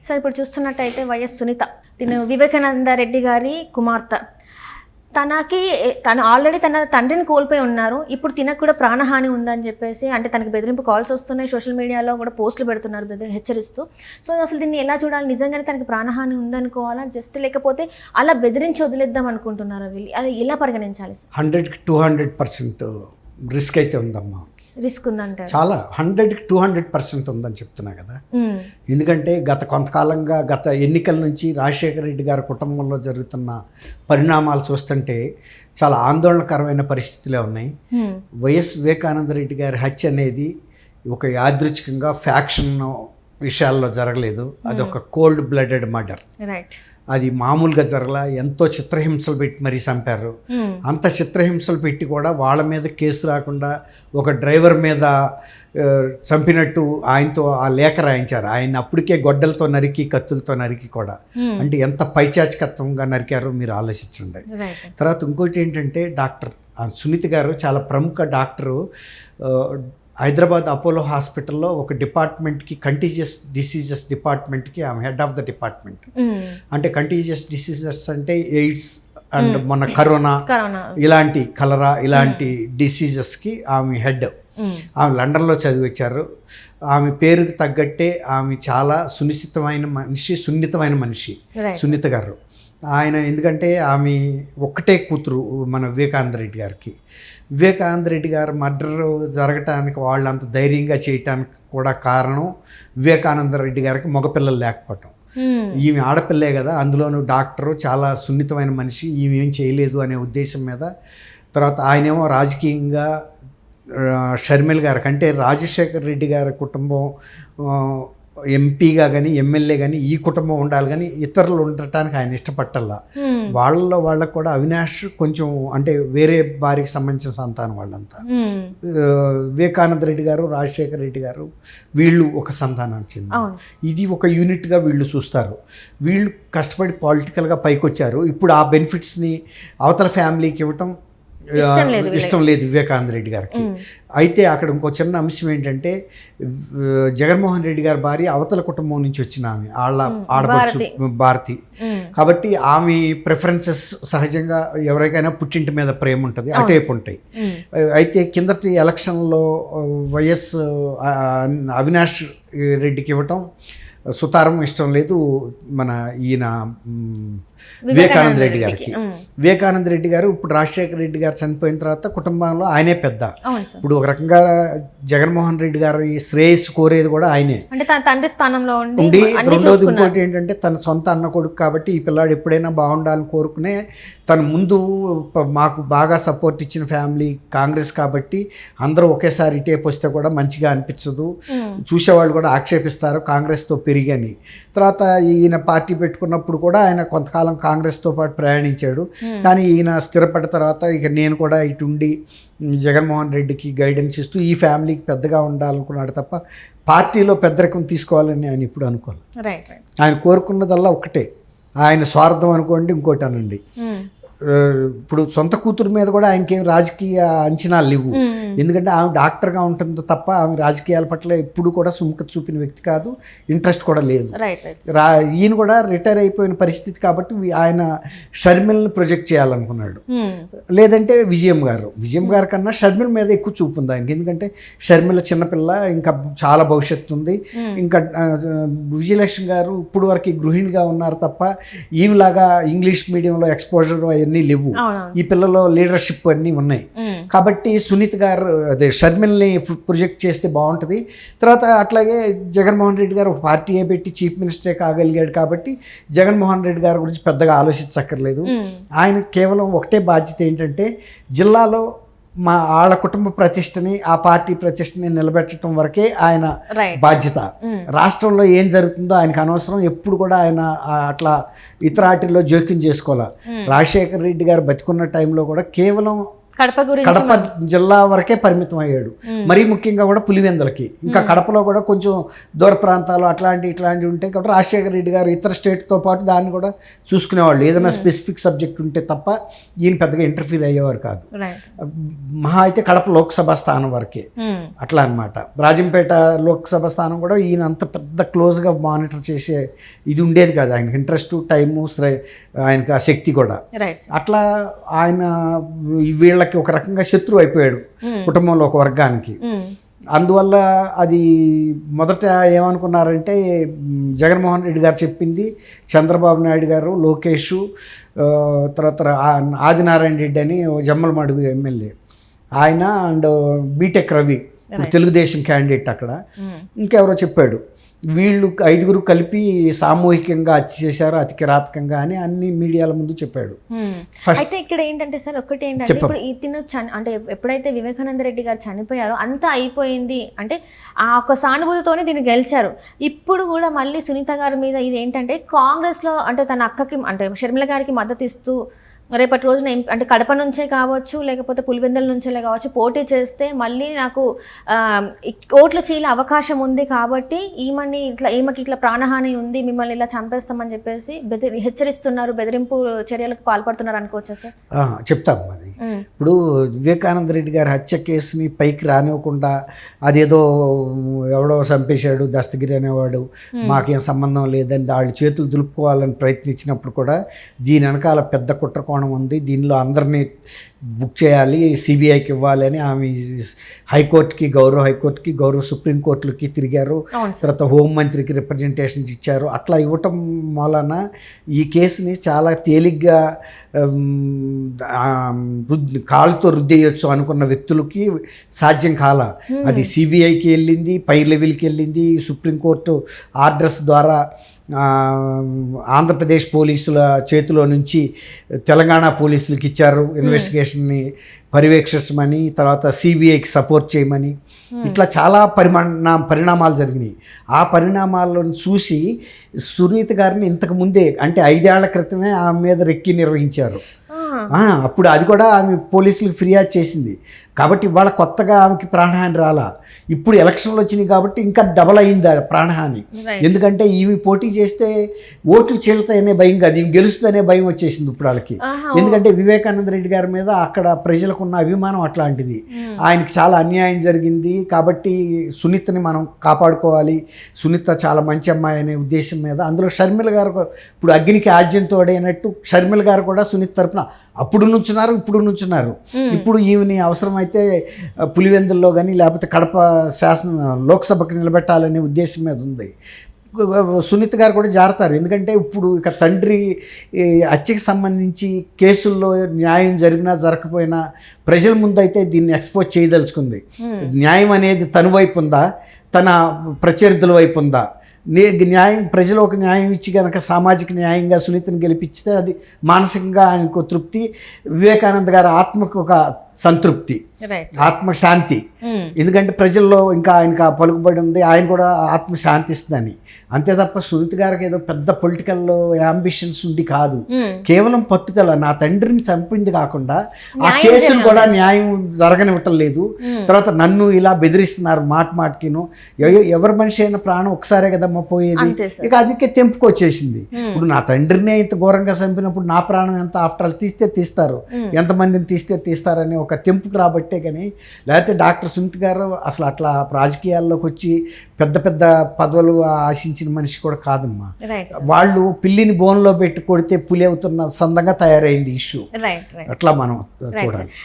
Sir ఇప్పుడు చూస్తున్నట్టయితే YS Sunitha తిను వివేకానంద రెడ్డి గారి కుమార్తె, తను ఆల్రెడీ తన తండ్రిని కోల్పోయి ఉన్నారు. ఇప్పుడు తినకు కూడా ప్రాణహాని ఉందని చెప్పేసి, అంటే తనకి బెదిరింపు కాల్స్ వస్తున్నాయి, సోషల్ మీడియాలో కూడా పోస్టులు పెడుతున్నారు హెచ్చరిస్తూ. సో అసలు దీన్ని ఎలా చూడాలి? నిజంగానే తనకి ప్రాణహాని ఉందనుకోవాలా, జస్ట్ లేకపోతే అలా బెదిరించి వదిలేద్దాం అనుకుంటున్నారా వీళ్ళు? అది ఎలా పరిగణించాలి? 100కి 200% రిస్క్ అయితే ఉందమ్మా. రిస్క్ ఉందంటే చాలా 100కి 200% ఉందని చెప్తున్నా కదా. ఎందుకంటే గత కొంతకాలంగా గత ఎన్నికల నుంచి రాజశేఖర రెడ్డి గారి కుటుంబంలో జరుగుతున్న పరిణామాలు చూస్తుంటే చాలా ఆందోళనకరమైన పరిస్థితులే ఉన్నాయి. వైఎస్ వివేకానంద రెడ్డి గారి హత్య అనేది ఒక యాదృచ్ఛికంగా ఫ్యాక్షన్ విషయాల్లో జరగలేదు. అది ఒక కోల్డ్ బ్లడెడ్ మర్డర్. రైట్. అది మామూలుగా జరగల, ఎంతో చిత్రహింసలు పెట్టి మరీ చంపారు. అంత చిత్రహింసలు పెట్టి కూడా వాళ్ళ మీద కేసు రాకుండా ఒక డ్రైవర్ మీద చంపినట్టు ఆయనతో ఆ లేఖ రాయించారు. ఆయన అప్పటికే గొడ్డలతో నరికి, కత్తులతో నరికి కూడా. అంటే ఎంత పైచాచికత్వంగా నరికారో మీరు ఆలోచించండి. తర్వాత ఇంకోటి ఏంటంటే, డాక్టర్ సునీత గారు చాలా ప్రముఖ డాక్టరు. హైదరాబాద్ అపోలో హాస్పిటల్లో ఒక డిపార్ట్మెంట్కి, కంటీజియస్ డిసీజెస్ డిపార్ట్మెంట్కి ఆమె హెడ్ ఆఫ్ ద డిపార్ట్మెంట్. అంటే కంటీజియస్ డిసీజెస్ అంటే ఎయిడ్స్ అండ్ మన కరోనా, ఇలాంటి కలరా, ఇలాంటి డిసీజెస్కి ఆమె హెడ్. ఆమె లండన్లో చదివించారు. ఆమె పేరుకి తగ్గట్టే ఆమె చాలా సున్నితమైన మనిషి సునీత గారు. ఆయన ఎందుకంటే ఆమె ఒక్కటే కూతురు మన వివేకానంద రెడ్డి గారికి. వివేకానంద రెడ్డి గారు మర్డర్ జరగటానికి వాళ్ళంత ధైర్యంగా చేయటానికి కూడా కారణం వివేకానంద రెడ్డి గారికి మగపిల్లలు లేకపోవటం. ఈమె ఆడపిల్లే కదా, అందులోనూ డాక్టరు, చాలా సున్నితమైన మనిషి, ఈమె ఏం చేయలేదు అనే ఉద్దేశం మీద. తర్వాత ఆయనేమో రాజకీయంగా షర్మిల గారికి, అంటే రాజశేఖర రెడ్డి గారి కుటుంబం ఎంపీగా కానీ ఎమ్మెల్యే కానీ ఈ కుటుంబం ఉండాలి, కానీ ఇతరులు ఉండటానికి ఆయన ఇష్టపట్టల్లా. వాళ్ళకు కూడా అవినాష్ కొంచెం అంటే వేరే భార్యకి సంబంధించిన సంతానం వాళ్ళంతా. వివేకానంద రెడ్డి గారు, రాజశేఖర రెడ్డి గారు వీళ్ళు ఒక సంతానం చెంది. ఇది ఒక యూనిట్గా వీళ్ళు చూస్తారు. వీళ్ళు కష్టపడి పొలిటికల్గా పైకి వచ్చారు. ఇప్పుడు ఆ బెనిఫిట్స్ని అవతల ఫ్యామిలీకి ఇవ్వటం ఇష్టం లేదు వివేకానంద రెడ్డి గారికి. అయితే అక్కడ ఇంకో చిన్న అంశం ఏంటంటే, జగన్మోహన్ రెడ్డి గారి భార్య అవతల కుటుంబం నుంచి వచ్చిన ఆమె, ఆడపడుచు భారతి. కాబట్టి ఆమె ప్రిఫరెన్సెస్ సహజంగా ఎవరికైనా పుట్టింటి మీద ప్రేమ ఉంటుంది, అటేపు ఉంటాయి. అయితే కిందటి ఎలక్షన్లో వైఎస్ అవినాష్ రెడ్డికి ఇవ్వటం సుతారం ఇష్టం లేదు మన ఈయన వివేకానంద రెడ్డి గారికి. వివేకానంద రెడ్డి గారు ఇప్పుడు రాజశేఖర రెడ్డి గారు చనిపోయిన తర్వాత కుటుంబంలో ఆయనే పెద్ద. ఇప్పుడు ఒక రకంగా జగన్మోహన్ రెడ్డి గారి శ్రేయస్సు కోరేది కూడా ఆయనే తండ్రి స్థానంలో ఉండి. రెండోది ఇంకోటి ఏంటంటే, తన సొంత అన్న కొడుకు కాబట్టి ఈ పిల్లాడు ఎప్పుడైనా బాగుండాలని కోరుకునే తను ముందు మాకు బాగా సపోర్ట్ ఇచ్చిన ఫ్యామిలీ కాంగ్రెస్ కాబట్టి అందరూ ఒకేసారి ఇటేపు వస్తే కూడా మంచిగా అనిపించదు, చూసేవాళ్ళు కూడా ఆక్షేపిస్తారు కాంగ్రెస్తో పెరిగని. తర్వాత ఈయన పార్టీ పెట్టుకున్నప్పుడు కూడా ఆయన కొంతకాలం కాంగ్రెస్తో పాటు ప్రయాణించాడు. కానీ ఈయన స్థిరపడిన తర్వాత ఇక నేను కూడా ఇటుండి జగన్మోహన్ రెడ్డికి గైడెన్స్ ఇస్తూ ఈ ఫ్యామిలీకి పెద్దగా ఉండాలనుకున్నాడు తప్ప పార్టీలో పెద్దరికం తీసుకోవాలని ఆయన ఇప్పుడు అనుకోవాలి. ఆయన కోరుకున్నదల్లా ఒకటే, ఆయన స్వార్థం అనుకోండి, ఇంకోటి అనండి. ఇప్పుడు సొంత కూతురు మీద కూడా ఆయనకేం రాజకీయ అంచనాలు లేవు. ఎందుకంటే ఆమె డాక్టర్గా ఉంటుంది తప్ప ఆమె రాజకీయాల పట్ల ఎప్పుడు కూడా సుముఖత చూపిన వ్యక్తి కాదు, ఇంట్రెస్ట్ కూడా లేదు. ఈయన కూడా రిటైర్ అయిపోయిన పరిస్థితి కాబట్టి ఆయన షర్మిల్ని ప్రొజెక్ట్ చేయాలనుకున్నాడు. లేదంటే విజయం గారి కన్నా షర్మిల మీద ఎక్కువ చూపు ఉంది ఆయనకి. ఎందుకంటే షర్మిల చిన్నపిల్ల, ఇంకా చాలా భవిష్యత్తు ఉంది. ఇంకా విజయలక్ష్మి గారు ఇప్పుడు వరకు గృహిణిగా ఉన్నారు తప్ప ఈమెలాగా ఇంగ్లీష్ మీడియంలో ఎక్స్పోజర్ అవన్నీ లేవు. ఈ పిల్లలో లీడర్షిప్ అన్నీ ఉన్నాయి. కాబట్టి సునీత్ గారు అదే షర్మిల్ని ప్రొజెక్ట్ చేస్తే బాగుంటుంది. తర్వాత అట్లాగే జగన్మోహన్ రెడ్డి గారు ఒక పార్టీ పెట్టి చీఫ్ మినిస్టరే కాగలిగాడు కాబట్టి జగన్మోహన్ రెడ్డి గారి గురించి పెద్దగా ఆలోచించక్కర్లేదు. ఆయన కేవలం ఒకటే బాధ్యత ఏంటంటే, జిల్లాలో వాళ్ళ కుటుంబ ప్రతిష్టని, ఆ పార్టీ ప్రతిష్టని నిలబెట్టడం వరకే ఆయన బాధ్యత. రాష్ట్రంలో ఏం జరుగుతుందో ఆయనకు అనవసరం. ఎప్పుడు కూడా ఆయన అట్లా ఇతర వాటిల్లో జోక్యం చేసుకోవాలి. రాజశేఖర రెడ్డి గారు బతికున్న టైంలో కూడా కేవలం కడప గురించి కడప జిల్లా వరకే పరిమితం అయ్యాడు. మరీ ముఖ్యంగా కూడా పులివెందులకి, ఇంకా కడపలో కూడా కొంచెం దూర ప్రాంతాలు ఇట్లాంటివి ఉంటాయి కాబట్టి రాజశేఖర రెడ్డి గారు ఇతర స్టేట్తో పాటు దాన్ని కూడా చూసుకునేవాళ్ళు. ఏదైనా స్పెసిఫిక్ సబ్జెక్ట్ ఉంటే తప్ప ఈయన పెద్దగా ఇంటర్ఫీర్ అయ్యేవారు కాదు. మహా అయితే కడప లోక్సభ స్థానం వరకే అట్లా అనమాట. రాజంపేట లోక్సభ స్థానం కూడా ఈయన అంత పెద్ద క్లోజ్గా మానిటర్ చేసే ఇది ఉండేది కాదు. ఆయనకి ఇంట్రెస్ట్, టైము, ఆయనకి ఆ శక్తి కూడా. అట్లా ఆయన వీళ్ళకి ఒక రకంగా శత్రువు అయిపోయాడు కుటుంబంలో ఒక వర్గానికి. అందువల్ల అది మొదట ఏమనుకున్నారంటే జగన్మోహన్ రెడ్డి గారు చెప్పింది, చంద్రబాబు నాయుడు గారు, లోకేష్, తర్వాత ఆదినారాయణ రెడ్డి అని జమ్మలమడుగు ఎమ్మెల్యే ఆయన, అండ్ బీటెక్ రవి ఇప్పుడు తెలుగుదేశం క్యాండిడేట్ అక్కడ, ఇంకెవరో చెప్పాడు, వీళ్ళు 5 కలిపి సామూహికంగా హత్య చేశారు, అతి కిరాతకంగా అని అన్ని మీడియాల ముందు చెప్పాడు. అయితే ఇక్కడ ఏంటంటే సార్, ఒకటి ఏంటంటే ఇప్పుడు ఇతను అంటే ఎప్పుడైతే వివేకానంద రెడ్డి గారు చనిపోయారో అంతా అయిపోయింది అంటే ఆ ఒక సానుభూతితోనే దీన్ని గెలిచారు. ఇప్పుడు కూడా మళ్ళీ సునీత గారి మీద ఇది ఏంటంటే కాంగ్రెస్లో అంటే తన అక్కకి అంటే షర్మిల గారికి మద్దతు ఇస్తూ రేపటి రోజున అంటే కడప నుంచే కావచ్చు లేకపోతే పులివెందుల నుంచే కావచ్చు పోటీ చేస్తే మళ్ళీ నాకు ఓట్లు చీలే అవకాశం ఉంది కాబట్టి ఈమెకి ఇట్లా ప్రాణహాని ఉంది, మిమ్మల్ని ఇలా చంపేస్తామని చెప్పేసి హెచ్చరిస్తున్నారు, బెదిరింపు చర్యలకు పాల్పడుతున్నారు అనుకోవచ్చా సార్? చెప్తాము అది. ఇప్పుడు వివేకానంద రెడ్డి గారి హత్య కేసుని పైకి రానివ్వకుండా అదేదో ఎవడో చంపేశాడు దస్తగిరి అనేవాడు, మాకేం సంబంధం లేదని వాళ్ళు చేతులు దులుపుకోవాలని ప్రయత్నించినప్పుడు కూడా దీని వెనకాల పెద్ద కుట్ర ఉంది, దీనిలో అందరినీ బుక్ చేయాలి, సిబిఐకి ఇవ్వాలి అని ఆమె హైకోర్టుకి, గౌరవ సుప్రీంకోర్టులకి తిరిగారు. తర్వాత హోంమంత్రికి రిప్రజెంటేషన్ ఇచ్చారు. అట్లా ఇవ్వటం వలన ఈ కేసుని చాలా తేలిగ్గా కాలుతో రుద్దేయచ్చు అనుకున్న వ్యక్తులకి సాధ్యం కాల. అది సిబిఐకి వెళ్ళింది, పై లెవెల్కి వెళ్ళింది, సుప్రీంకోర్టు ఆర్డర్స్ ద్వారా ఆంధ్రప్రదేశ్ పోలీసుల చేతిలో నుంచి తెలంగాణ పోలీసులకి ఇచ్చారు ఇన్వెస్టిగేషన్ని పర్యవేక్షించమని, తర్వాత సిబిఐకి సపోర్ట్ చేయమని. ఇట్లా చాలా పరిణామాలు జరిగినాయి. ఆ పరిణామాలను చూసి సునీత గారిని ఇంతకు ముందే అంటే 5 ఏళ్ల క్రితమే ఆమె మీద రెక్కి నిర్వహించారు. అప్పుడు అది కూడా ఆమె పోలీసులకు ఫిర్యాదు చేసింది కాబట్టి ఇవాళ కొత్తగా ఆమెకి ప్రాణహాని రాలా. ఇప్పుడు ఎలక్షన్లు వచ్చినాయి కాబట్టి ఇంకా డబల్ అయింది ఆ ప్రాణహాని. ఎందుకంటే ఇవి పోటీ చేస్తే ఓట్లు చీలుతాయనే భయం కాదు, ఇవి గెలుస్తుందనే భయం వచ్చేసింది ఇప్పుడు వాళ్ళకి. ఎందుకంటే వివేకానంద రెడ్డి గారి మీద అక్కడ ప్రజలకు ఉన్న అభిమానం అట్లాంటిది. ఆయనకి చాలా అన్యాయం జరిగింది కాబట్టి సునీతని మనం కాపాడుకోవాలి, సునీత చాలా మంచి అమ్మాయి అనే ఉద్దేశం మీద. అందులో షర్మిల గారు ఇప్పుడు అగ్నికి ఆజ్యం తోడైనట్టు షర్మిల గారు కూడా సునీత తరపున అప్పుడు నుంచున్నారు, ఇప్పుడు నుంచున్నారు. ఇప్పుడు ఈమెని అవసరమైతే పులివెందుల్లో కానీ లేకపోతే కడప లోక్సభకు నిలబెట్టాలనే ఉద్దేశం మీద ఉంది. సునీత గారు కూడా జారుతారు. ఎందుకంటే ఇప్పుడు ఇక తండ్రి హత్యకి సంబంధించి కేసుల్లో న్యాయం జరిగినా జరగకపోయినా ప్రజల ముందైతే దీన్ని ఎక్స్పోజ్ చేయదలుచుకుంది. న్యాయం అనేది తన వైపు ఉందా, తన ప్రత్యర్థుల వైపు ఉందా? న్యాయం ప్రజలు ఒక న్యాయం ఇచ్చి కనుక సామాజిక న్యాయంగా సునీతను గెలిపిస్తే అది మానసికంగా ఆయనకు తృప్తి, వివేకానంద గారి ఆత్మకు ఒక సంతృప్తి, ఆత్మశాంతి. ఎందుకంటే ప్రజల్లో ఇంకా ఆయనకు ఆ పలుకుబడి ఉంది, ఆయన కూడా ఆత్మ శాంతిస్తుందని. అంతే తప్ప సునీత గారికి ఏదో పెద్ద పొలిటికల్ అంబిషన్స్ ఉండి కాదు, కేవలం పట్టుదల. నా తండ్రిని చంపింది కాకుండా ఆ కేసులు కూడా న్యాయం జరగనివ్వటం లేదు. తర్వాత నన్ను ఇలా బెదిరిస్తున్నారు మాటకిను. ఎవరి మనిషి అయిన ప్రాణం ఒకసారే కదమ్మా పోయేది. ఇక అందుకే తెంపుకొచ్చేసింది. ఇప్పుడు నా తండ్రినే ఇంత ఘోరంగా చంపినప్పుడు నా ప్రాణం ఎంత, ఆఫ్టర్ ఆల్ తీస్తారు, ఎంతమందిని తీస్తారని ఒక తెంపుకు రాబట్టే. కానీ లేకపోతే డాక్టర్ సునీత గారు అసలు అట్లా రాజకీయాల్లోకి వచ్చి పెద్ద పెద్ద పదవులు ఆశించిన మనిషి కూడా కాదమ్మా. వాళ్ళు పిల్లిని బోన్లో పెట్టి కొడితే పులి అవుతున్న సందంగా తయారైంది ఇష్యూ. అట్లా మనం చూడాలి.